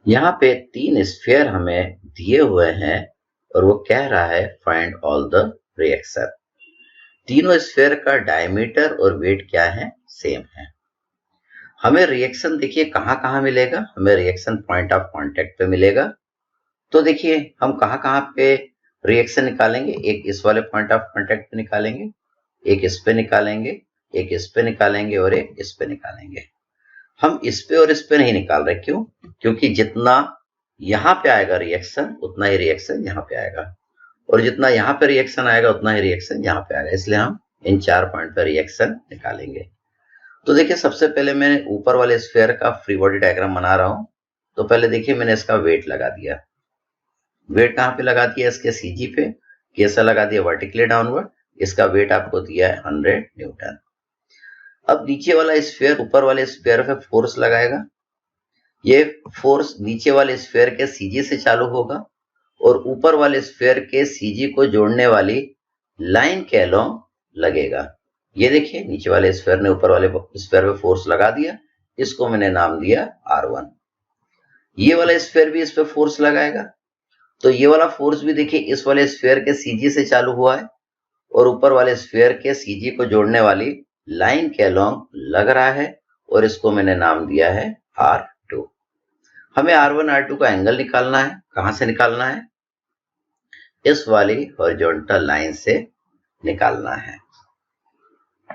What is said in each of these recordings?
यहाँ पे 3 स्फीयर हमें दिए हुए हैं और वो कह रहा है फाइंड ऑल द रिएक्शन। तीनों स्फीयर का डायमीटर और वेट क्या है? सेम है। हमें रिएक्शन देखिए कहाँ कहाँ मिलेगा? हमें रिएक्शन पॉइंट ऑफ कांटेक्ट पे मिलेगा। तो देखिए हम कहाँ कहाँ पे रिएक्शन निकालेंगे? एक इस वाले पॉइंट ऑफ कांटेक्ट पे निकालेंगे, एक इस पे निकालेंगे, एक इस पे निकालेंगे और एक इस पे निकालेंगे। हम इस पे और इस पे नहीं निकाल रहे, क्यों? क्योंकि जितना यहां पे आएगा रिएक्शन उतना ही रिएक्शन यहां पे आएगा, और जितना यहां पे रिएक्शन आएगा उतना ही रिएक्शन यहां पे आएगा, इसलिए हम इन 4 पॉइंट पर रिएक्शन निकालेंगे। तो देखिए सबसे पहले मैं ऊपर वाले स्फीयर का फ्री बॉडी डायग्राम बना रहा हूं। तो पहले देखिए मैंने इसका वेट लगा दिया। वेट कहां पे लगा दिया? इसके सीजी पे। कैसा लगा दिया? Vertically downward. इसका वेट आपको दिया है 100 न्यूटन। अब नीचे वाला स्फीयर ऊपर वाले स्फीयर पे फोर्स लगाएगा। ये फोर्स नीचे वाले स्फीयर के सीजी से चालू होगा और ऊपर वाले स्फीयर के सीजी को जोड़ने वाली लाइन के अलोंग लगेगा। ये देखिए नीचे वाले स्फीयर ने ऊपर वाले स्फीयर पे फोर्स लगा दिया, इसको मैंने नाम दिया R1। ये वाला स्फीयर भी इस पे फोर्स लगाएगा, तो ये वाला फोर्स भी देखिए इस वाले स्फीयर के सीजी से चालू हुआ है और ऊपर वाले स्फीयर के सीजी को जोड़ने वाली लाइन के अलोंग लग रहा है, और इसको मैंने नाम दिया है R2। हमें R1 R2 का एंगल निकालना है। कहां से निकालना है? इस वाली हॉरिजॉन्टल लाइन से निकालना है।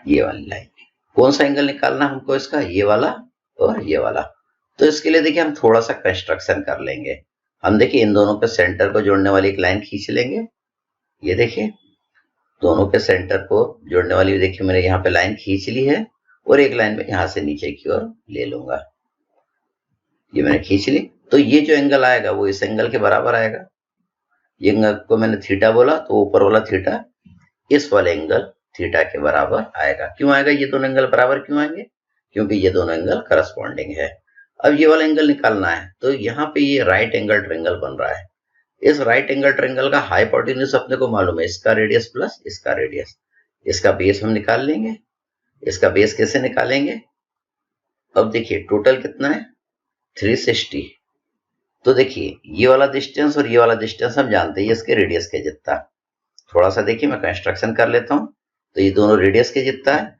ये वाली लाइन। कौन सा एंगल निकालना है हमको इसका? ये वाला और ये वाला। तो इसके लिए देखिए हम थोड़ा सा कंस्ट्रक्शन कर लेंगे। हम देखिए इन दोनों के सेंटर को जोड़ने वाली एक लाइन खींच लेंगे। ये देखिए दोनों के सेंटर को जोड़ने वाली देखिए मैंने यहाँ पे लाइन खींच ली है, और एक लाइन में यहां से नीचे की ओर ले लूंगा। ये मैंने खींच ली। तो ये जो एंगल आएगा वो इस एंगल के बराबर आएगा। ये एंगल को मैंने थीटा बोला, तो ऊपर वाला थीटा इस वाले एंगल थीटा के बराबर आएगा। क्यों आएगा? ये दोनों एंगल बराबर क्यों आएंगे? क्योंकि ये दोनों एंगल करस्पॉन्डिंग है। अब ये वाला एंगल निकालना है, तो यहाँ पे ये राइट एंगल ट्रायंगल बन रहा है। इस राइट एंगल ट्रायंगल का हाइपोटेन्यूज अपने को मालूम है, इसका रेडियस प्लस इसका रेडियस। इसका बेस हम निकाल लेंगे। इसका बेस कैसे निकालेंगे? अब देखिए टोटल कितना है? 360। तो देखिए ये वाला डिस्टेंस और ये वाला डिस्टेंस हम जानते हैं इसके रेडियस के जितना। थोड़ा सा देखिए मैं कंस्ट्रक्शन कर लेता हूं। तो ये दोनों रेडियस के जितना है,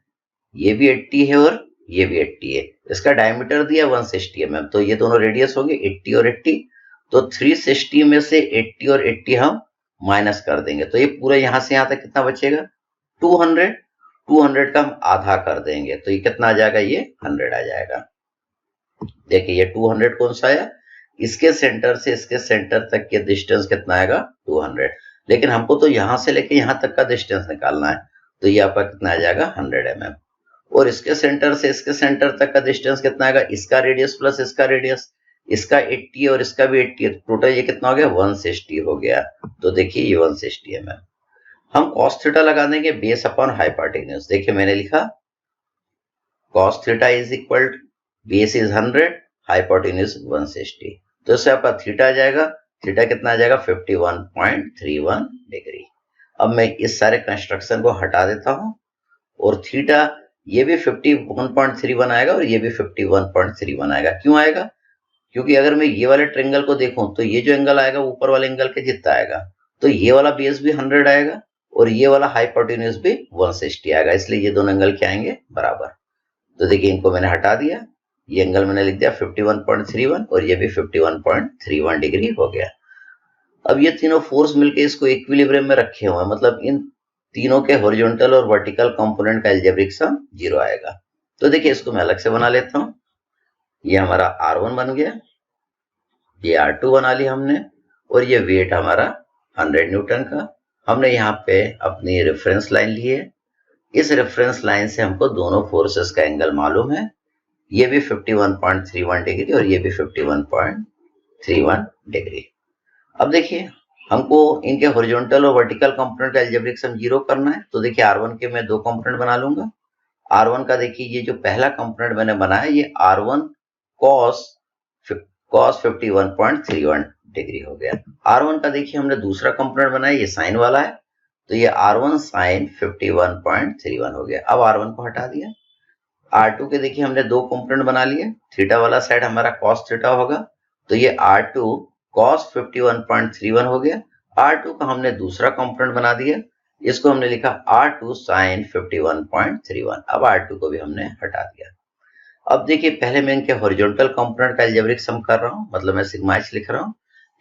ये भी 80 है और ये भी 80 है। इसका डायमीटर दिया 160 mm, तो ये दोनों रेडियस होंगे 80 और 80। तो 360 में से 80 और 80 हम माइनस कर देंगे, तो ये पूरा यहां से यहां तक कितना बचेगा? 200। 200 का हम आधा कर देंगे, तो ये कितना आ जाएगा? ये 100 आ जाएगा। देखिए ये 200 कौन सा आया? इसके सेंटर से इसके सेंटर तक के डिस्टेंस कितना आएगा? 200। लेकिन हमको तो यहां से लेके यहां तक का डिस्टेंस निकालना है, तो ये आपका कितना आ जाएगा? 100 mm। और इसके सेंटर से इसके सेंटर तक का डिस्टेंस कितना आएगा? इसका रेडियस प्लस इसका रेडियस। इसका 80 और इसका भी 80 है, टोटल ये कितना हो गया? 160 हो गया। तो देखिए ये 160 mm। हम cos थीटा लगा देंगे बेस अपॉन हाइपोटेन्यूज। देखिए मैंने लिखा cos theta is equal base is 100, hypotenuse 160। तो इससे आपका थीटा आ जाएगा। थीटा कितना आ जाएगा? 51.31 डिग्री। अब मैं इस सारे कंस्ट्रक्शन को हटा देता हूं, और थीटा ये भी 51.31 आएगा और ये भी 51.31 आएगा। क्यों आएगा? क्योंकि अगर मैं ये वाले ट्रायंगल को देखूं तो ये जो एंगल आएगा ऊपर वाले एंगल के जितना आएगा, तो ये वाला बेस भी 100 आएगा और ये वाला हाइपोटेन्यूज भी 160 आएगा, इसलिए ये दोनों एंगल क्या आएंगे? बराबर। तो देखिए इनको मैंने हटा दिया। ये एंगल मैंने लिख दिया 51.31 और ये भी 51.31 डिग्री हो गया। अब ये तीनों फोर्स मिलके इसको इक्विलिब्रियम में रखे हुए हैं, मतलब इन तीनों के हॉरिजॉन्टल और वर्टिकल कंपोनेंट का अलजेब्रिक सम 0 आएगा। तो देखिए इसको मैं अलग से बना लेता हूं। ये हमारा R1 बन गया, ये R2 बना लिया हमने, और ये वेट हमारा 100 न्यूटन का। हमने यहाँ पे अपनी रेफरेंस लाइन ली है। इस रेफरेंस लाइन से हमको दोनों फोर्सेस का एंगल मालूम है। ये भी 51.31 डिग्री और ये भी 51.31 डिग्री। अब देखिए हमको इनके हॉरिजॉन्टल और वर्टिकल कंपोनेंट का अलजेब्रिक सम 0 करना है। तो देखिए R1 के मैं दो कंपोनेंट बना लूंगा। R1 का देखिए ये जो पहला कंपोनेंट मैंने बनाया ये R1 cos 51.31 डिग्री हो गया। R1 का देखिए हमने दूसरा कंपोनेंट बनाया, ये साइन वाला है, तो ये R1 sin 51.31 हो गया। अब R1 को हटा दिया। R2 के देखिए हमने दो कंपोनेंट बना लिए। थीटा वाला साइड हमारा cos थीटा होगा तो ये R2 cos 51.31 हो गया। R2 का हमने दूसरा कंपोनेंट बना दिया, इसको हमने लिखा R2 sin 51.31। अब R2 को भी हमने हटा दिया। अब देखिए पहले मैं इनके हॉरिजॉन्टल कंपोनेंट का अलजेब्रिक सम कर रहा हूं, मतलब मैं सिग्मा h लिख रहा हूं।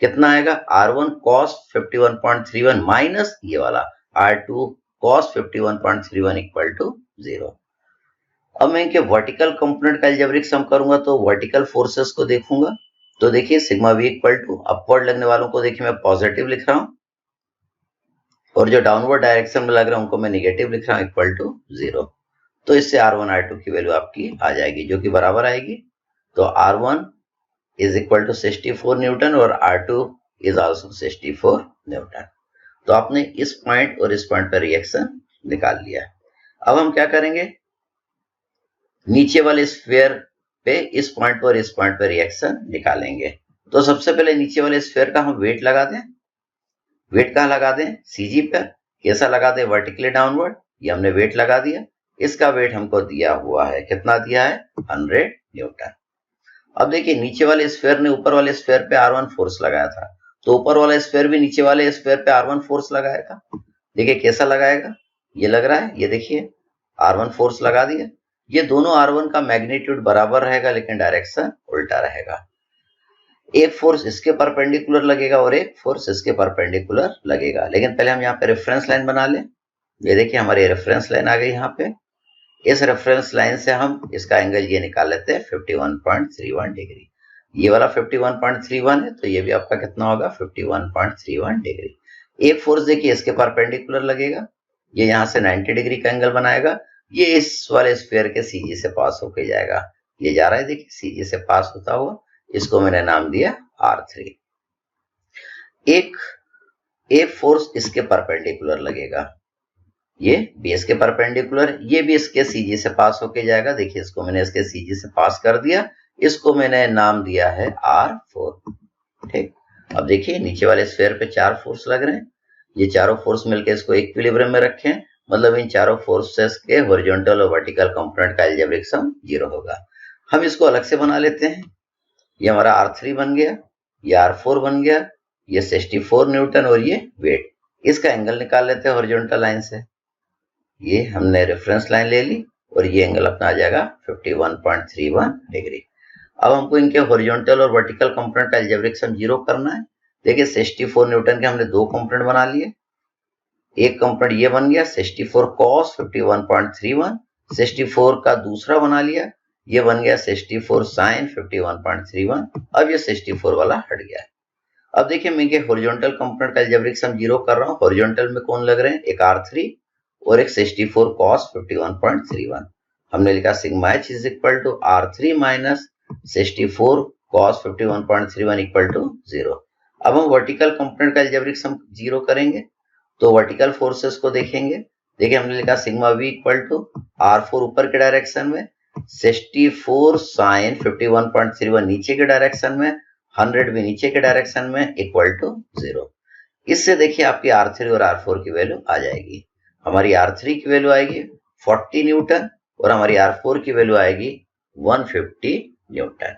कितना आएगा? R1 cos 51.31 माइनस ये वाला R2 cos 51.31 इक्वल टू 0। अब मैं इनके वर्टिकल कंपोनेंट का अलजेब्रिक सम करूंगा तो वर्टिकल फोर्सेस को देखूंगा। तो देखिए sigma v equal to upward लगने वालों को देखिए मैं पॉजिटिव लिख रहा हूं, और जो डाउनवर्ड डायरेक्शन में लग रहा है उनको मैं निगेटिव लिख रहा हूं इक्वल टू 0। तो इससे R1 R2 की वैल्यू आपकी आ जाएगी, जो कि बराबर आएगी। तो R1 is equal to 64 Newton और R2 इज आल्सो 64 न्यूटन। तो आपने इस पॉइंट और इस पॉइंट पर रिएक्शन निकाल लिया। अब हम क्या करेंगे, नीचे वाले स्फीयर पे इस पॉइंट पर इस पॉइंट पर रिएक्शन निकालेंगे। तो सबसे पहले नीचे वाले स्फीयर का हम वेट लगा दें। वेट कहाँ लगा दें? CG पर। कैसा लगा दें? Vertically downward. ये हमने वेट लगा दिया। इसका वेट हमको दिया हुआ है, कितना दिया है? 100 न्यूटन। अब देखिए नीचे वाले स्फीयर ने ऊपर वाले स्फीयर पे R1 फोर्स लगाया था, तो ऊपर वाला स्फीयर भी नीचे वाले स्फीयर पे R1 फोर्स लगाएगा। देखिए कैसा लगाएगा, ये लग रहा है, ये देखिए R1 फोर्स लगा दिया। ये दोनों R1 का मैग्नीट्यूड बराबर रहेगा लेकिन डायरेक्शन उल्टा रहेगा। एक फोर्स इसके परपेंडिकुलर लगेगा और एक फोर्स इसके परपेंडिकुलर लगेगा। लेकिन पहले हम यहाँ पे रेफरेंस लाइन बना लें। ये देखिए हमारी रेफरेंस लाइन आ गई यहाँ पे। इस रेफरेंस लाइन से हम इसका एंगल ये निकाल लेते हैं 51.31 डिग्री। ये वाला 51.31 है, तो ये भी आपका कितना होगा? 51.31 डिग्री। एक फोर्स देखिए इसके परपेंडिकुलर लगेगा, ये यहाँ से 90 डिग्री का एंगल बनाएगा। ये इस वाले स्फीयर के CG से पास होके जाएगा। ये जा रहा है देखिए CG से पास होता हुआ, इसको मैंने नाम दिया R3। एक फोर्स इसके परपेंडिकुलर लगेगा, ये भी इसके परपेंडिकुलर, ये भी इसके CG से पास होके जाएगा। देखिए इसको मैंने इसके CG से पास कर दिया, इसको मैंने नाम दिया है R4। ठीक, अब देखिए नीचे वाले स्फीयर पे 4 फोर्स लग रहे हैं। ये चारों फोर्स मिलकर इसको इक्विलिब्रियम में रखें, मतलब इन चारों फोर्सेस के हॉरिजॉन्टल और वर्टिकल कंपोनेंट का अलजेब्रिक सम 0 होगा। हम इसको अलग से बना लेते हैं। ये हमारा R3 बन गया, ये R4 बन गया, ये 64 न्यूटन और ये वेट। इसका एंगल निकाल लेते हैं हॉरिजॉन्टल लाइन से। ये हमने रेफरेंस लाइन ले ली और ये एंगल अपना आ जाएगा 51.31 डिग्री। अब हमको इनके हॉरिजॉन्टल और वर्टिकल कंपोनेंट का अलजेब्रिक सम 0 करना है। देखिए 64 न्यूटन के हमने 2 कंपोनेंट बना लिए। एक कंपोनेंट ये बन गया 64 cos 51.31, 64 का दूसरा बना लिया, ये बन गया 64 sin 51.31। अब ये 64 वाला हट गया है। अब देखिए मैं इनके हॉरिजॉन्टल कंपोनेंट का अलजेब्रिक सम 0 कर रहा हूँ। हॉरिजॉन्टल में कौन लग रहे हैं? एक R3 और एक 64 cos 51.31। हमने लिखा sigma h is equal to R3 minus 64 cos 51.31 equal to 0। अब हम वर्टिकल कंपोनेंट का अलजेब्रिक सम 0 करेंगे, तो वर्टिकल फोर्सेस को देखेंगे। देखिए हमने लिखा sigma v equal to R4 ऊपर के डायरेक्शन में, 64 sin 51.31 नीचे के डायरेक्शन में, 100 भी नीचे के डायरेक्शन में इक्वल टू 0। इससे देखिए आपकी R3 और R4 की वैल्यू आ जाएगी। हमारी R3 की वैल्यू आएगी 40 न्यूटन और हमारी R4 की वैल्यू आएगी 150 न्यूटन।